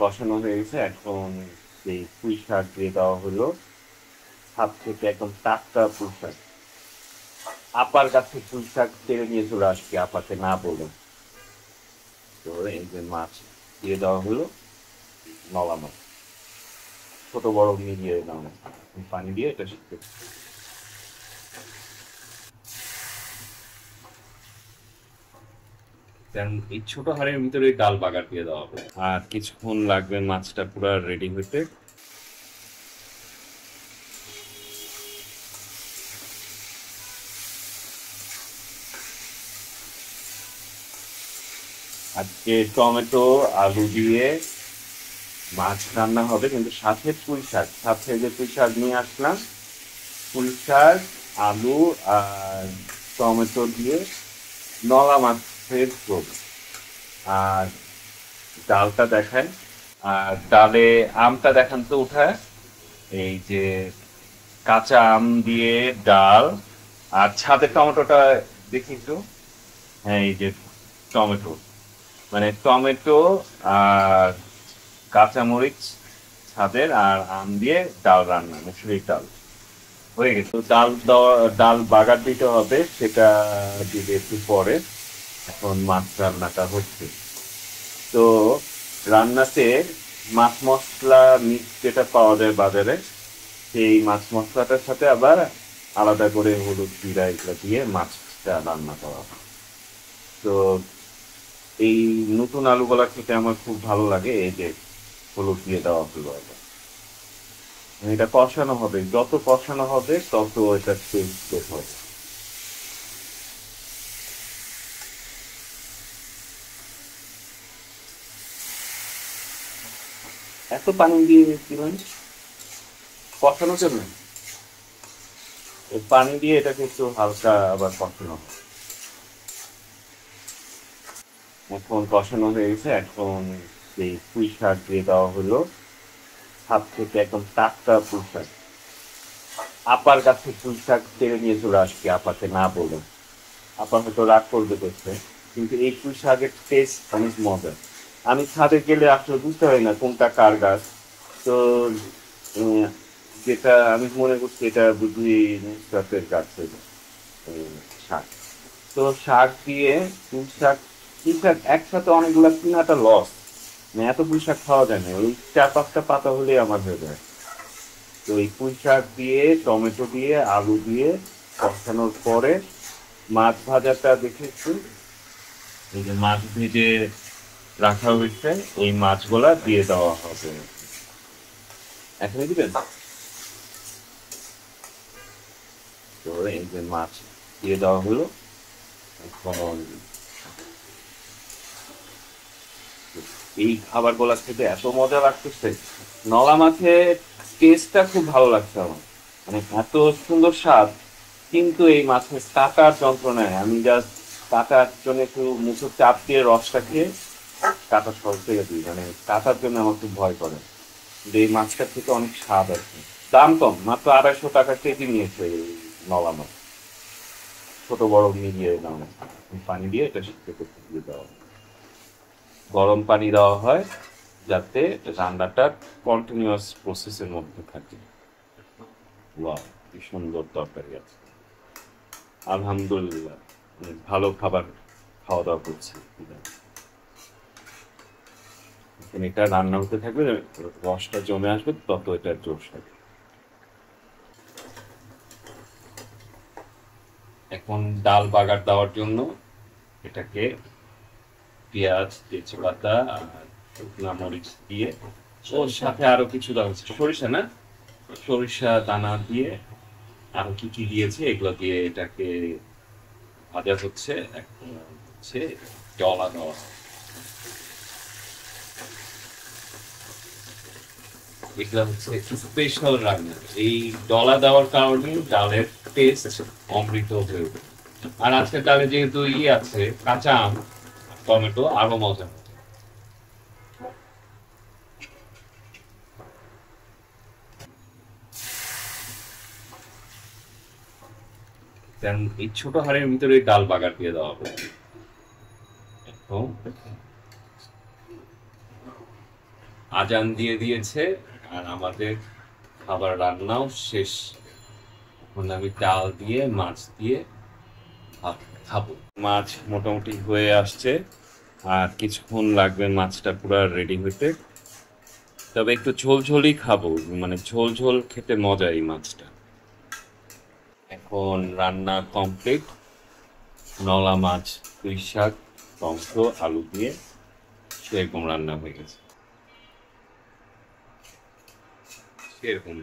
বসানো হয়ে গেছে। এখন এই পুঁই শাক দিয়ে দেওয়া হলো। ছাদ থেকে একদম টাটকা পুঁই শাক। আপার কাছে পুঁই শাক টেনে নিয়ে চলে আসছি, আপাকে না বলে। তো এই যে মাছ দিয়ে দেওয়া হলো, নলা মাছ, ছোট বড় মিলিয়ে দেওয়া, পানি দিয়ে এটা সিদ্ধ। কারণ এই ছোট হাঁড়ির ভিতরে ডাল বাগার দিয়ে দেওয়া হবে। আর কিছুক্ষণ লাগবে মাছটা পুরো রেডি হইতে। আজকে টমেটো আলু দিয়ে মাছ রান্না হবে, কিন্তু সাথে পুঁই শাক, সাথে যে পুঁই শাক নিয়ে আসলাম, পুঁই শাক, আলু আর টমেটো দিয়ে নলা মাছের ঝোল। আর ডালটা দেখায়, আর ডালে আমটা দেখান তো উঠায়। এই যে কাঁচা আম দিয়ে ডাল। আর ছাদের টমেটোটা দেখি একটু। হ্যাঁ, এই যে টমেটো, মানে টমেটো আর কাঁচামরিচ ছাদের, আর আম দিয়ে ডাল রান্না, মুসুরির ডাল হয়ে গেছে। তো ডাল দেওয়া, ডাল বাগার দিতে হবে, সেটা দিলে একটু পরে। এখন মাছ রান্নাটা হচ্ছে। তো রান্নাতে মাছ মশলা মিক্স যেটা পাওয়া যায় বাজারে, সেই মাছ মশলাটার সাথে আবার আলাদা করে হলুদ জিরা এগুলো দিয়ে মাছটা রান্না করা হয়। তো এই নতুন আলুগুলা খেতে আমার খুব ভালো লাগে। এই যে হলুদ দিয়ে দেওয়া হলো আবার। এটা কষানো হবে, যত কষানো হবে তত এটা টেস্ট বের হবে। এত পানি দিয়ে দিবেন কষানোর জন্য? এই পানি দিয়ে এটাকে একটু হালকা আবার কষানো হবে। এখন কষানো হয়ে গেছে। এখন এই পুঁই শাক দিয়ে দেওয়া হলো। ছাদ থেকে একদম টাটকা পুঁই শাক। আপার কাছে পুঁই শাক টেনে নিয়ে চলে আসছি, আপাকে না বলে। আপা হয়তো রাগ করবে দেখতে, কিন্তু এই পুঁই শাকের টেস্ট অনেক মজা। আমি ছাদে গেলে আসলে বুঝতে পারি না কোনটা কার গাছ। তো উম, যেটা আমি মনে করছি এটা বুঝি নুসরাতের গাছের শাক। তো শাক দিয়ে পুঁই শাক, পুঁই শাক একসাথে অনেকগুলো কিনাটা লস। মানে এত পুঁই শাক খাওয়া যায় না, ওই 4-5টা পাতা হলেই আমার হয়ে যায়। তো এই পুঁই শাক দিয়ে, টমেটো দিয়ে, আলু দিয়ে কষানোর পরে মাছ ভাজাটা দেখেছি, এই যে মাছ ভেজে রাখা হয়েছে, এই মাছগুলা দিয়ে দেওয়া হবে। এখনই দিবেন? তো এই যে মাছ দিয়ে দেওয়া হলো। এখন এই খাবারগুলা খেতে এত মজা লাগতেছে। নলা মাছের টেস্টটা খুব ভালো লাগছে আমার, মানে এত সুন্দর স্বাদ। কিন্তু এই মাছের কাটার যন্ত্রণায় আমি জাস্ট কাটার জন্য একটু মুখে চাপ দিয়ে রসটা খেয়ে কাটা সর থেকে দিই, মানে কাটার জন্য আমার খুব ভয় করে। কিন্তু এই মাছটার থেকে অনেক স্বাদ আছে। দাম কম, মাত্র 250 টাকা কেজি নিয়েছে এই নলা মাছ, ছোট বড় মিলিয়ে দাম। পানি দিয়ে এটা সিদ্ধ করতে দিয়ে দেওয়া হয়। গরম পানি দেওয়া হয় যাতে রান্নাটা কন্টিনিউয়াস প্রসেসের মধ্যে থাকে। ওয়াও, কি সুন্দর তরকারি আছে। আলহামদুলিল্লাহ, ভালো খাবার খাওয়া দাওয়া করছি। এখন এটা রান্না হতে থাকবে, রসটা জমে আসবে, তত এটা জোশ হবে। এখন ডাল বাগার দেওয়ার জন্য এটাকে পেঁয়াজ, তেজপাতা আর শুকনা মরিচ দিয়ে, ওর সাথে আরো কিছু দেওয়া হচ্ছে, সরিষা না, সরিষা দানা দিয়ে আরো কি কি দিয়েছে এগুলো দিয়ে এটাকে ভাজা হচ্ছে। এখন হচ্ছে জলা দেওয়া হয়। এগুলো হচ্ছে স্পেশাল রান্না, এই ডলা দেওয়ার কারণে ডালের টেস্ট অমৃত হয়ে ওঠে। আর আজকে ডালে যেহেতু আছে কাঁচা আম, টমেটো, আরো মজা। কারণ এই ছোট হাঁড়ির ভিতরে ডাল বাগার দিয়ে দেওয়া হবে। এখন আজান দিয়ে দিয়েছে আর আমাদের খাবার রান্নাও শেষ। এখন আমি ডাল দিয়ে মাছ দিয়ে ভাত খাবো। মাছ মোটামুটি হয়ে আসছে, আর কিছুক্ষণ লাগবে মাছটা পুরো রেডি হইতে। তবে একটু ঝোল ঝোলই খাবো, মানে ঝোল ঝোল খেতে মজা এই মাছটা। এখন রান্না কমপ্লিট। নলা মাছ, পুঁই শাক, টমেটো, আলু দিয়ে সেরকম রান্না হয়ে গেছে, সেরকম